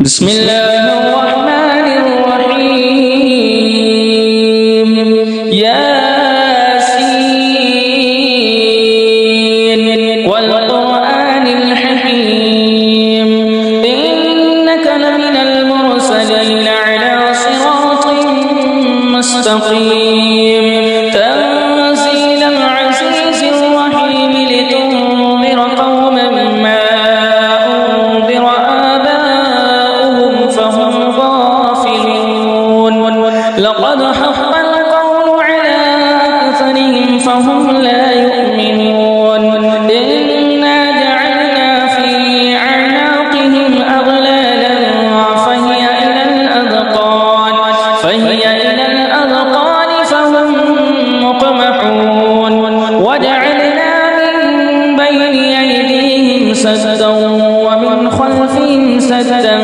بسم الله الرحمن الرحيم ياسين والقرآن الحكيم إنك لمن المرسلين على صراط مستقيم تنزيل العزيز الرحيم لتنذر قوما ما أنذر آباؤهم فهم غافلون لقد حق القول على أكثرهم فهم لا يؤمنون إنا جعلنا في أعناقهم أغلالا فهي إلى الأذقان فهم مقمحون وجعلنا من بين أيديهم سدا ومن خلفهم سدا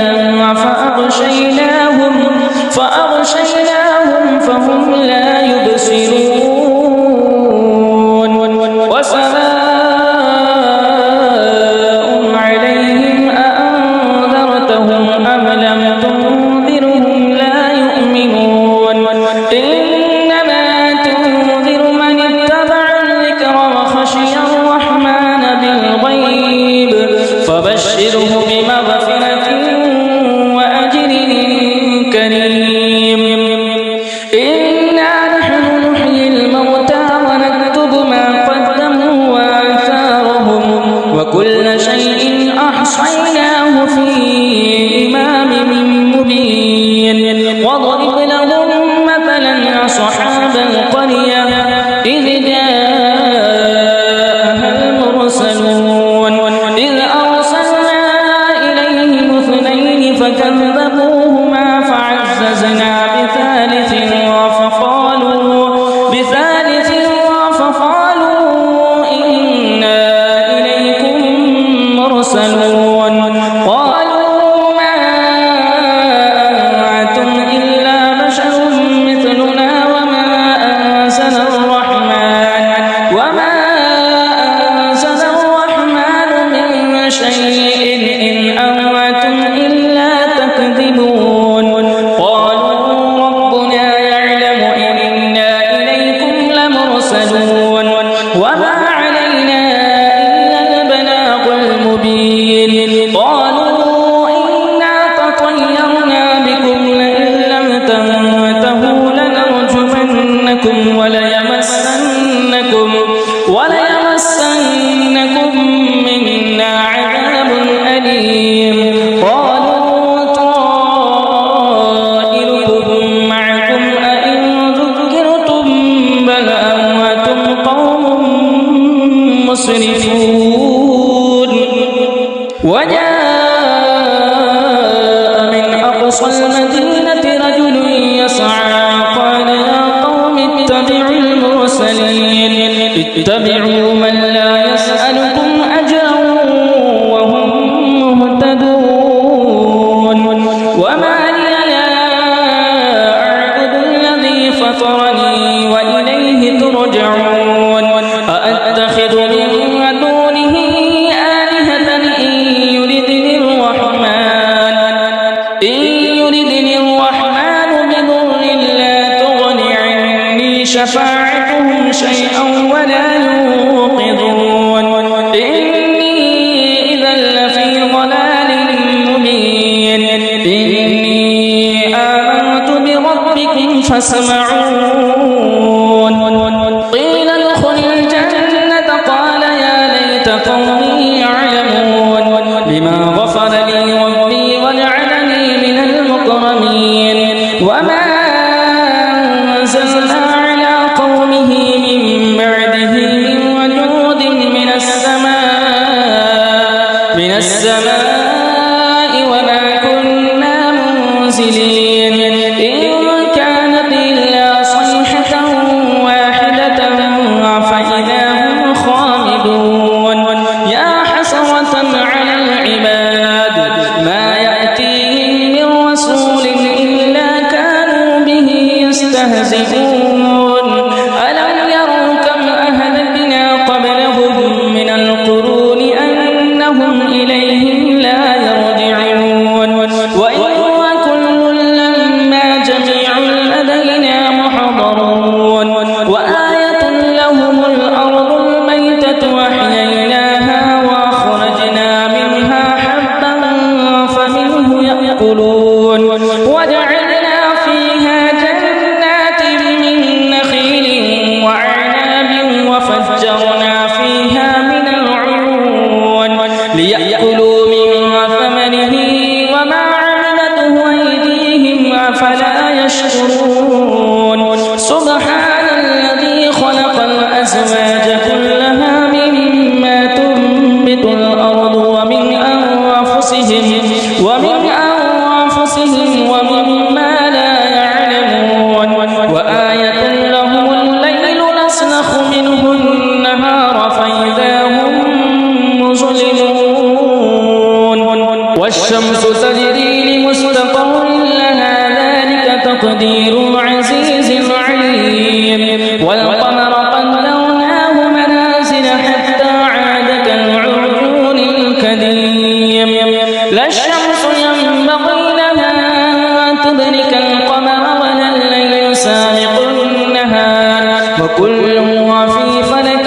فأغشيناهم فهم لا يبصرون وسواء عليهم أأنذرتهم أم لم تنذرهم لا يؤمنون إنما تنذر من اتبع الذكر وخشي الرحمن بالغيب فبشره بمغفرة وأجر كريم إنا نحن نحيي الموتى ونكتب ما قدموا وآثارهم وكل شيء أحصيناه في إمام مبين واضرب لهم مثلا أصحاب القرية إذ جاءها المرسلون إذ أرسلنا إليهم اثنين فكذبوهما فعززنا بثالث فقالوا إنا إليكم مرسلون قالوا ما أنتم إلا بشر مثلنا وما أنزل الرحمن من شيء إن أنتم إلا تكذبون قالوا ربنا يعلم إنا إليكم لمرسلون وما علينا إلا البلاغ المبين قالوا إنا تطيرنا بكم لئن لم تنتهوا لنرجمنكم وليمسنكم منا عذاب أليم قالوا طائركم معكم أئن ذكرتم بل أنتم قوم مسرفون وجاء من أقصى المدينة رجل يسعى قال يا قوم اتبعوا المرسلين اتبعوا من لا يسألكم أجرا وهم مهتدون وما لي لا أعبد الذي فطرني وإليه ترجعون أأتخذ من دونه آلهة إن يردني الرحمن بضر لا تغن عني شفاعتهم شيئا ولا ينقذون إني إذا لفي ضلال مبين إني آمنت بربكم فاسمعون قيل ادخل الجنة قال يا ليت قومي يعلمون بما غفر لي ربي وجعلني من المكرمين وما أنزلنا على قومه من بعده من وجود من السماء وما كنا منزلين إن كانت إلا صيحة واحدة فإذا هم خامدون يا حسرة على العباد ما يأتيهم من رسول إلا كانوا به يستهزئون ألم يروا كم أهلكنا قبلهم من القرون أنهم إليهم لا يرجعون يأكلون وجعلنا فيها جنات من نخيل وأعناب وفجرنا فيها من العيون ليأكلوا من ثمره وما عملته أيديهم أفلا يشكرون سبحان الذي خلق الأزواج كلها مما تنبت الأرض ومن أنفسهم ومما لا يعلمون وآية لهم الليل نسلخ منه النهار فإذا هم مظلمون والشمس تجري لمستقر لها ذلك تقدير العزيز العليم والقمر قدرناه منازل حتى عاد كالعرجون القديم لا الشمس ينبغي لها أن تدرك القمر ولا الليل سابق النهار وكل في فلك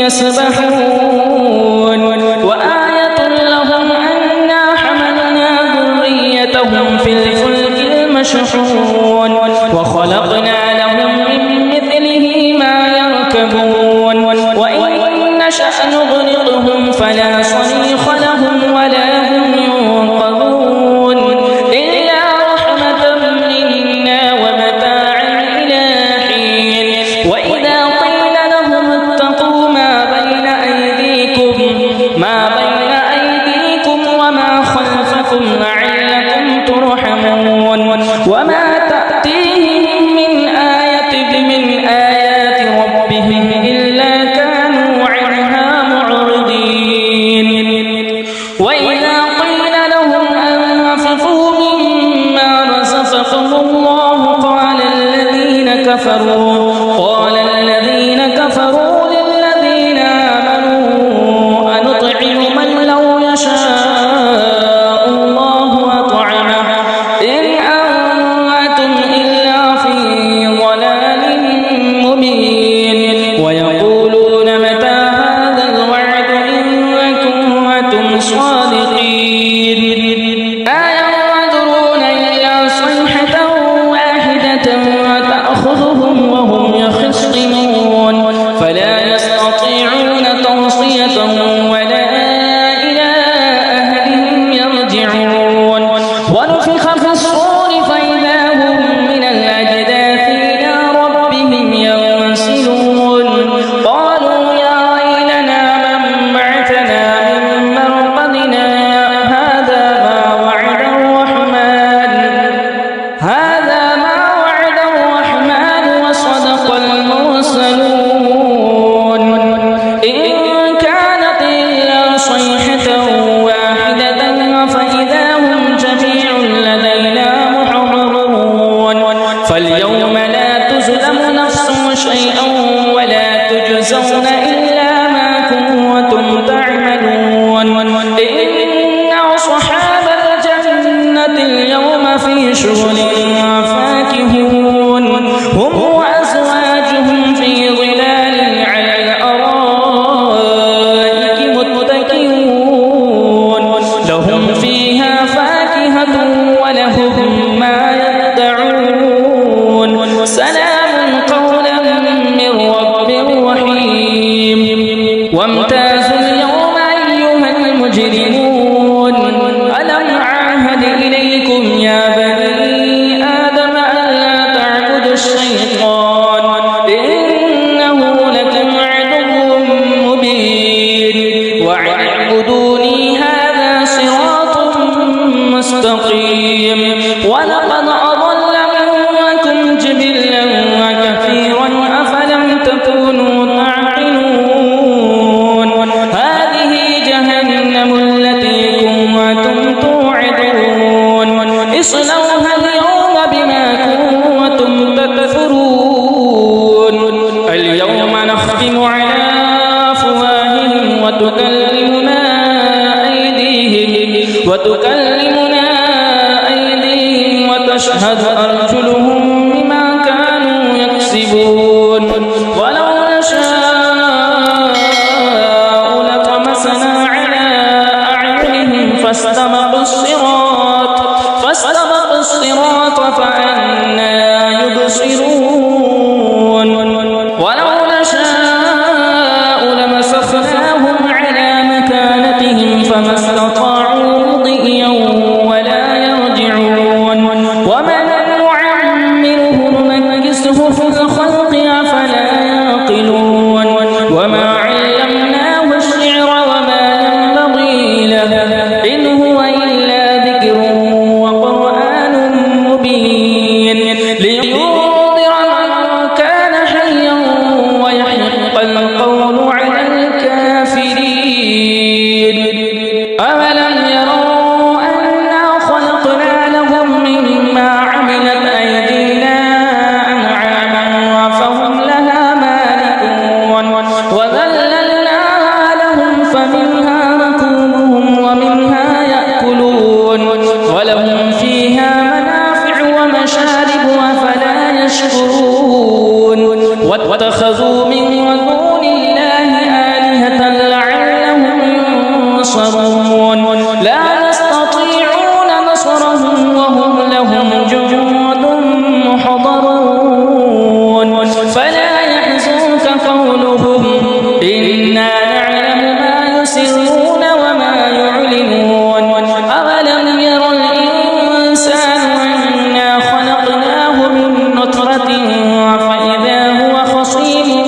يسبحون وآية لهم أنا حملنا ذريتهم في الفلك المشحون وخلقنا لهم من مثله ما يركبون وإن نشأ نغرقهم فلا صريخ لهم ولا هم ينقذون إلا رحمة منا ومتاعا إلى حين وإذا قيل لهم اتقوا ما بين أيديكم وما خلفكم لعلكم ترحمون وما تأتيهم من آيات ربهم إلا كانوا عنها معرضين وإذا قيل لهم أنفقوا مما رزقكم الله قال الذين كفروا للذين آمنوا أنطعم من لو يشاء الله أطعمه إن أنتم إلا في ضلال مبين ويقولون متى هذا الوعد إن كنتم صادقين أينظرون إلا صيحة واحدة تأخذهم وهم يخصمون فلا يستطيعون توصية ولا إلى أهلهم يرجعون ونفخ في الصور فإذا هم من الأجداث إلى ربهم ينسلون قالوا يا ويلنا من بعثنا من مرقدنا هذا ما وعد الرحمن وصدق المرسلون إن كانت إلا صيحة واحدة فإذا هم جميع لدينا محضرون فاليوم لا تظلم نفس شيئا ولا تجزون إلا ما كنتم تعملون إن أصحاب الجنة اليوم في شغل فاكهون هم وأزواجهم في ظلال على الأرائك متكئون لهم فيها فاكهة ولهم ما يدعون سلام قولا من رب رحيم وامتازوا اليوم أيها المجرمون ألم أعهد إليكم يا بني آدم ألا تعبدوا الشيطان إنه لكم عدو مبين وأن اعبدوني هذا صراط مستقيم ولقد أضل منكم جبلا كثيرا أفلم تكونوا تعقلون هذه جهنم التي كنتم توعدون اصلوها اليوم بما كنتم تكفرون اليوم نختم على أفواههم وتكلمنا أيديهم وتشهد أرجلهم بما كانوا يكسبون ولو نشاء لطمسنا على أعينهم فاستبقوا الصراط فأنى يبصرون ولو نشاء لمسخناهم على مكانتهم فما استطاعوا مضيا ولا يرجعون ومن نعمره ننكسه في الخلق أفلا يعقلون وما علمناه الشعر وما ينبغي له إن هو إلا ذكر وقرآن مبين لينذر من كان حيا ويحق القول على الكافرين أولم يروا أنا خلقنا لهم مما عملت أيدينا أنعاما فهم لها مالكون وذللناها لهم فمنها ركوبهم ومنها يأكلون ولهم فيها منافع ومشارب أفلا يشكرون واتخذوا من دون الله آلهة لعلهم ينصرون لا يستطيعون نصرهم وهم لهم جند محضرون فلا يحزنك قولهم إنا نعلم ما يسرون وما يعلنون أولم ير الإنسان أنا خلقناه من نطفة فإذا هو خصيم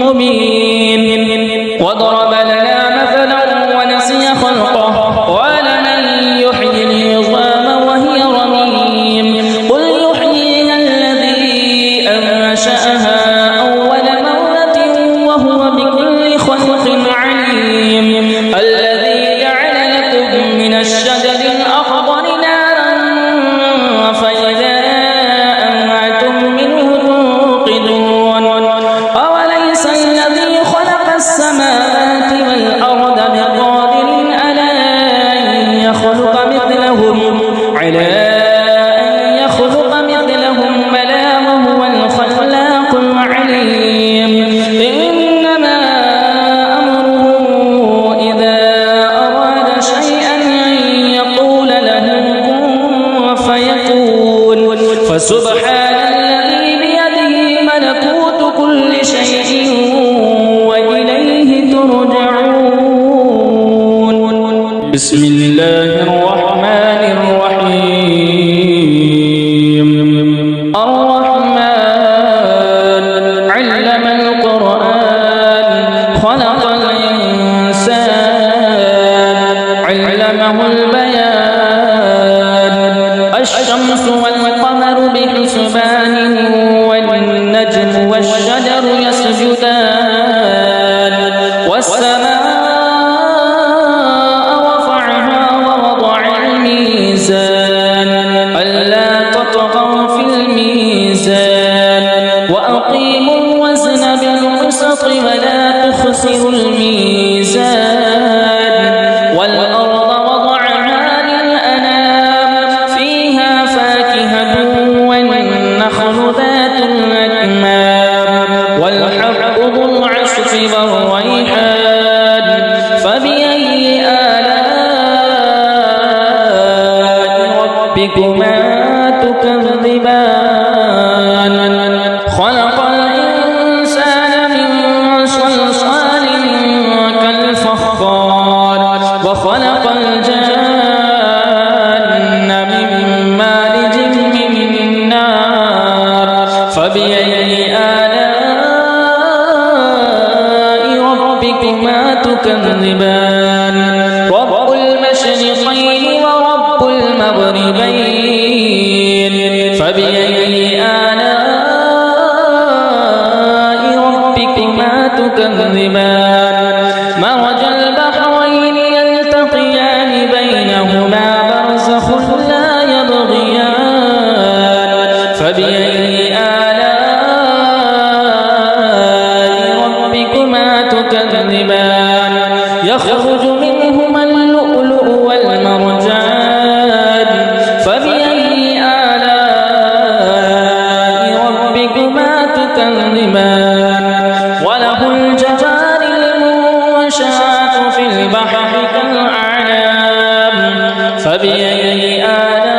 مبين وضرب لنا مثلا ونسي خلقه قال من يحيي العظام وهي رميم قل يحييها الذي أنشأها أول مرة وهو بكل خلق عليم الذي جعل لكم من الشجر الأخضر نارا فإذا أنتم منه توقدون أوليس الذي خلق السماوات والأرض بقادر على أن يخلق مثلهم بلى وهو الخلاق العليم إنما أمره إذا أراد شيئا أن يقول له كن فيكون فسبحان الذي بيده ملكوت كل شيء وإليه ترجعون بسم الله الرحمن الرحيم الرحمن علم القرآن خلق الإنسان علمه البيان الشمس والقمر بحسبان والنجم والشجر يسجدان والسماء رفعها ووضع الميزان ألا تطغوا في الميزان وأقيموا الوزن بالقسط ولا تخسروا الميزان والأرض وضعها للأنام فيها فاكهة والنخل ذات الأكمام والحب ذو العصف والريحان فبأي آلاء ربكما تكذبان خلق الإنسان من صلصال كالفخار وخلق الجان من مارج من نار فبأي آلاء ربكما تكذبان رب المشرقين ورب المغربين فبأي آلاء ربكما تكذبان مرج البحرين يلتقيان بينهما برزخ لا يبغيان فبأي آلاء ربكما تكذبان يخرج منهما اللؤلؤ والمرجان فبأي آلاء ربكما تكذبان وله الجوار المنشآت في البحر كالأعلام فبأي آلاء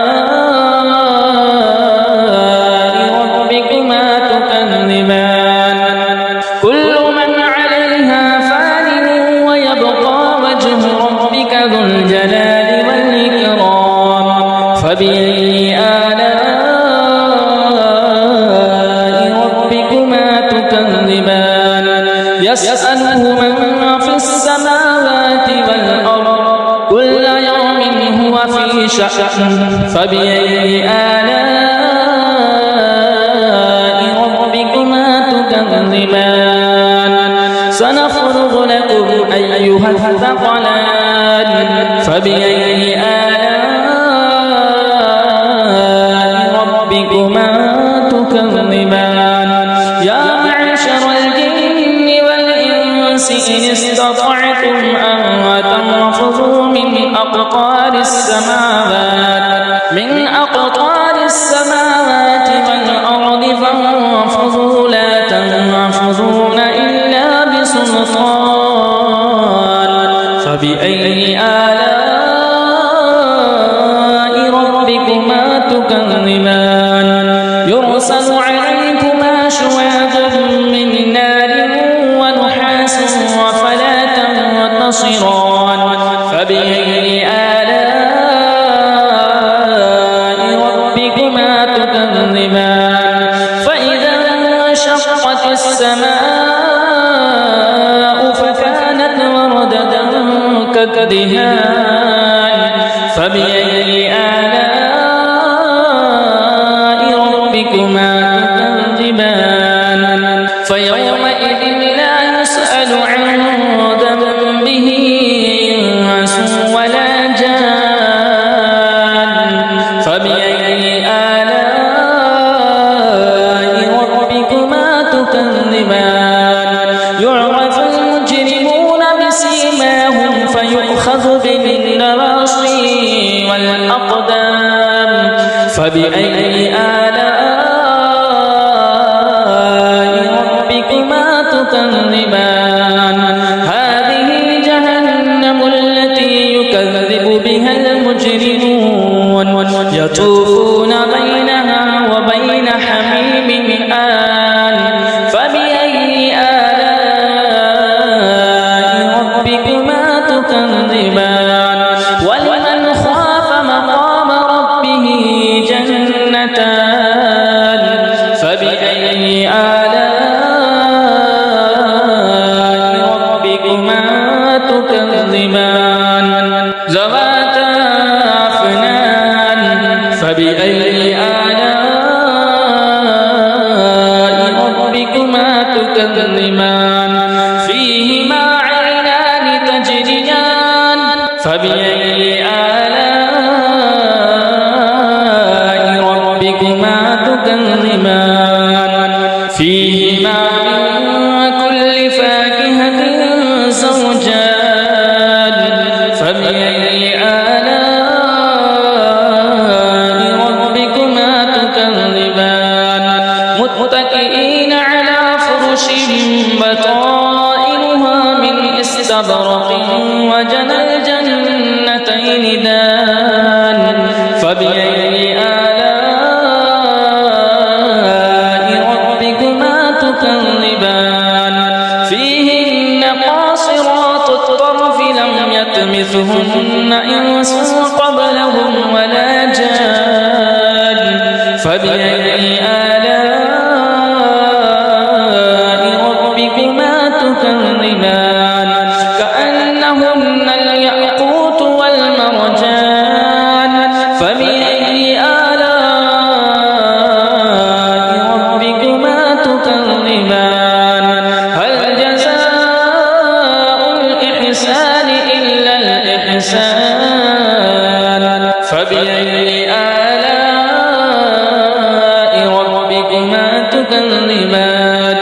فبأي آلاء ربكما تكذبان يسأله من في السماوات والأرض كل يوم هو في شأن فبأي آلاء ربكما تكذبان سنفرغ لكم أيها الثقلان فبأي آلاء ربكما تكذبان يا معشر الجن والإنس إن استطعتم أن تنفذوا من أقطار السماوات والأرض فانفذوا لا تنفذون إلا بسلطان فبأي آلاء ربكما تكذبان يرسل عليكما شواظ من نار ونحاس فلا تنتصران فبأي آلاء ربكما تكذبان فإذا انشقت السماء فكانت وردة كالدهان فبأي آلاء ربكما تكذبان فيومئذ لا يسأل عن ذنبه إنس ولا جان فبأي آلاء ربكما تكذبان يعرف المجرمون بسيماهم فيؤخذ بالنواصي والأقدام فبأي آلاء ربكما تكذبان هذه جهنم التي يكذب بها المجرمون يطوفون بينها وبين حميم آن فبأي آلاء ربكما تكذبان ولمن خاف مقام ربه جنتان فبأي آلاء ربكما تكذبان ذواتا أفنان فبأي آلاء ربكما تكذبان فيهما عينان تجريان فبأي آلاء ربكما تكذبان فيهما من كل فاكهة زوجان فبأي آلاء ربكما تكذبان متكئين على فرش بطائنها من استبرق وجنى الجنتين دان فبأي آلاء ربكما تكذبان فيهن قاصرات الطرف لم يطمثهن إنس قبلهم ولا جان فبأي آلاء ربكما تكذبان كأنهن الياقوت والمرجان فبأي آلاء ربكما تكذبان هل جزاء الإحسان إلا الإحسان فبأي آلاء ربكما تكذبان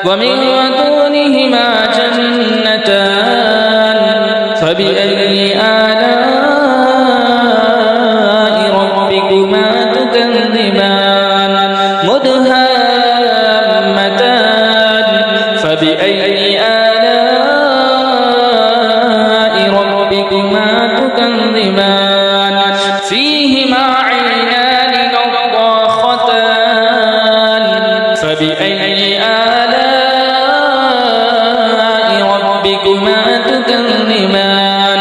ومن دونهما جنتان فبأي آلاء ربكما تكذبان مدهامتان فبأي آلاء ربكما تكذبان فيهما عينان نضاختان فبأي آلاء ربكما تكذبان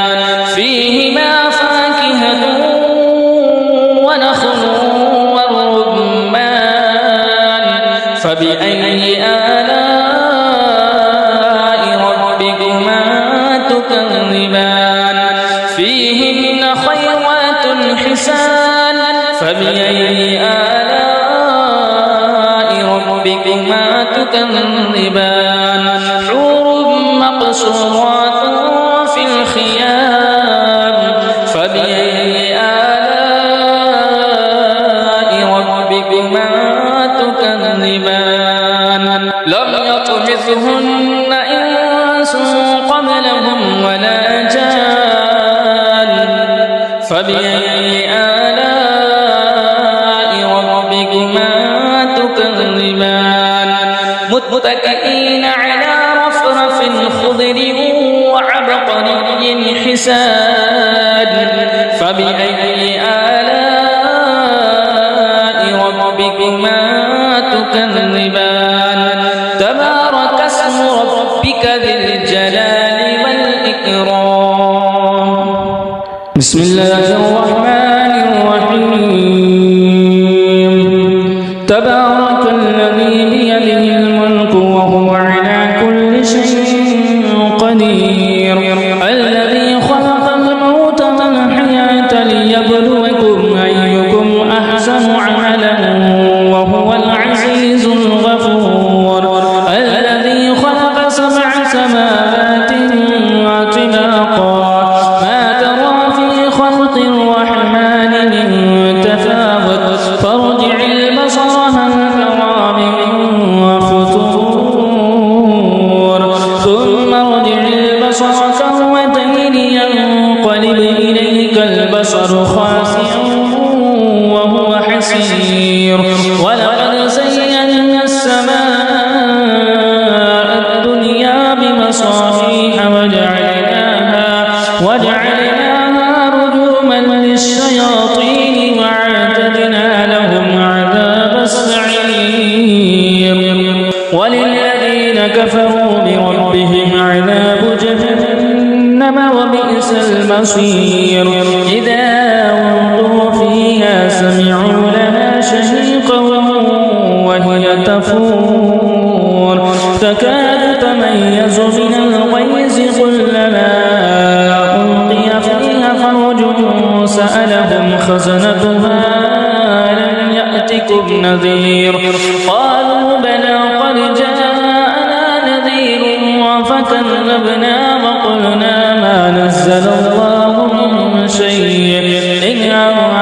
فيهما فاكهة فبأي آلاء ربكما تكذبان فيهن خيرات حسان فبأي آلاء ربكما تكذبان حور مقصورات في الخيام فبأي آلاء ربكما تكذبان لم يطمثهن إنس قبلهم ولا جان فبأي آلاء ربكما تكذبان متكئين على رفرف خضر وعبقري حسان فبأي آلاء ربكما تكذبان تبارك اسم ربك ذي الجلال والإكرام بسم الله الرحمن الرحيم تبارك الذي بيده الملك وهو على كل شيء قدير الذي خلق الموت والحياة ليبلوكم أيكم أحسن عملا وهو العزيز الغفور الذي خلق 7 سماوات طباقا ما ترى في خلق الرحمن من تفاوت فارجع البصر هل ترى من فطور ثم ارجع البصر كرتين ينقلب إليك البصر خاسئا وهو حسير ولقد زينا السماء الدنيا بمصابيح وجعلناها رجوما للشياطين وأعتدنا لهم عذاب السعير وللذين كفروا بربهم عذاب جهنم وبئس المصير إذا ألقوا فيها سمعوا لها شهيقا وهي تفور تكاد تميز من الغيظ كلما ألقي فيها فوج سألهم خزنتها ألم يأتكم نذير قالوا بلى قد جاءنا نذير فكذبنا وقلنا ما نزل الله من شيء إن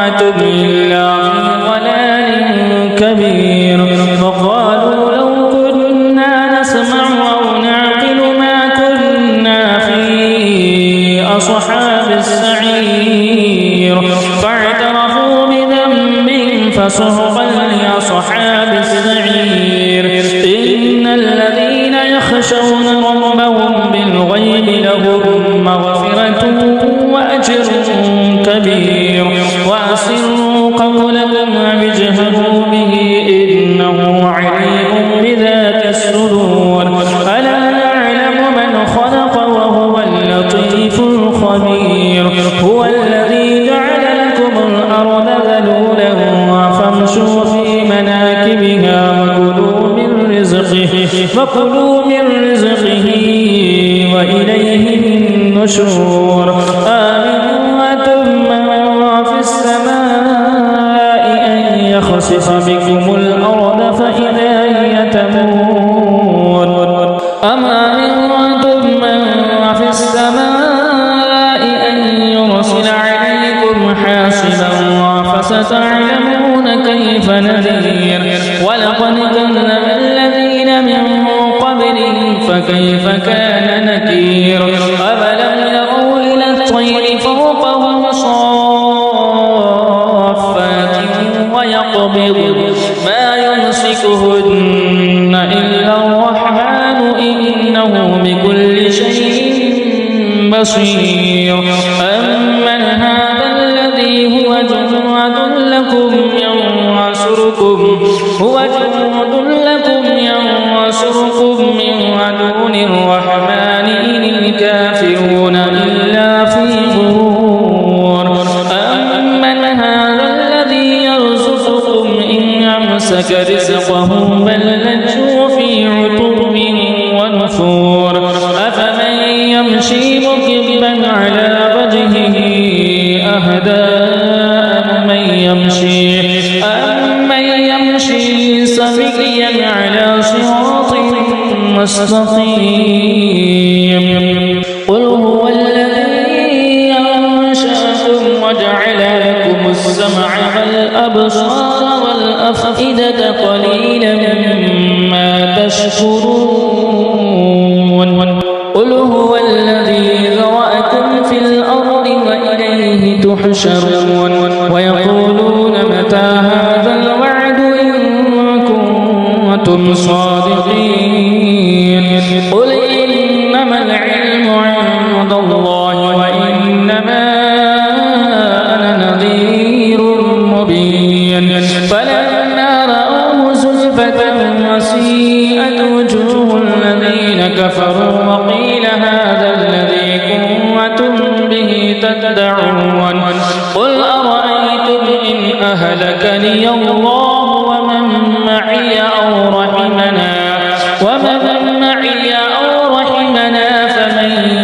أنتم إلا في ضلال كبير فقالوا لو كنا نسمع أو نعقل ما كنا في أصحاب السعير فاعترفوا بذنبهم فسحقا لأصحاب السعير إن الذين يخشون ربهم بالغيب لهم مغفرة وأجر كبير وأسروا قولكم واجهروا به إنه عليم بذات الصدور ألا يعلم من خلق وهو اللطيف الخبير هو الذي جعل لكم الأرض ذلولا فامشوا في مناكبها وكلوا من رزقه وإليه النشور آمنتم من في السماء أن يخسف بكم الأرض فإذا هي تمور أم أمنتم من في السماء أن يرسل عليكم حاصبا فستعلمون كيف نذير ولقد كذب الذين من قبلهم فكيف كان نكير أفلم يروا إلى الطير فوقهم صافات ويقبض ما يمسكهن إلا الرحمن إنه بكل شيء بصير أمن هذا الذي هو جند لكم ينصركم من دون الرحمن إن الكافرون إلا في غرور أمن هذا الذي يرزقكم إن أمسك رزقه بل لجوا مستقيم قل هو الذي أنشأكم وجعل لكم السمع والأبصار والأفئدة قليلا ما تشكرون قل هو الذي ذرأكم في الأرض وإليه تحشرون ويقولون متى هذا الوعد إن كنتم صادقين قل إنما العلم عند الله وإنما أنا نذير مبين فلما رأوه زلفة وسيئت وجوه الذين كفروا وقيل هذا الذي كنتم به تدعون قل أرأيتم إن أهلكني الله ومن معي أو رحمنا فمن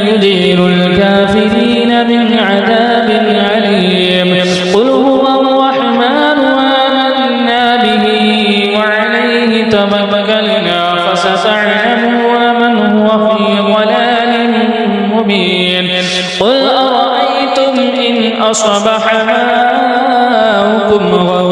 يدير الكافرين من عذاب أليم قل هو الرحمن آمنا به وعليه توكلنا فستعلمون من هو في ضلال مبين قل أرأيتم إن أصبح ماؤكم غورا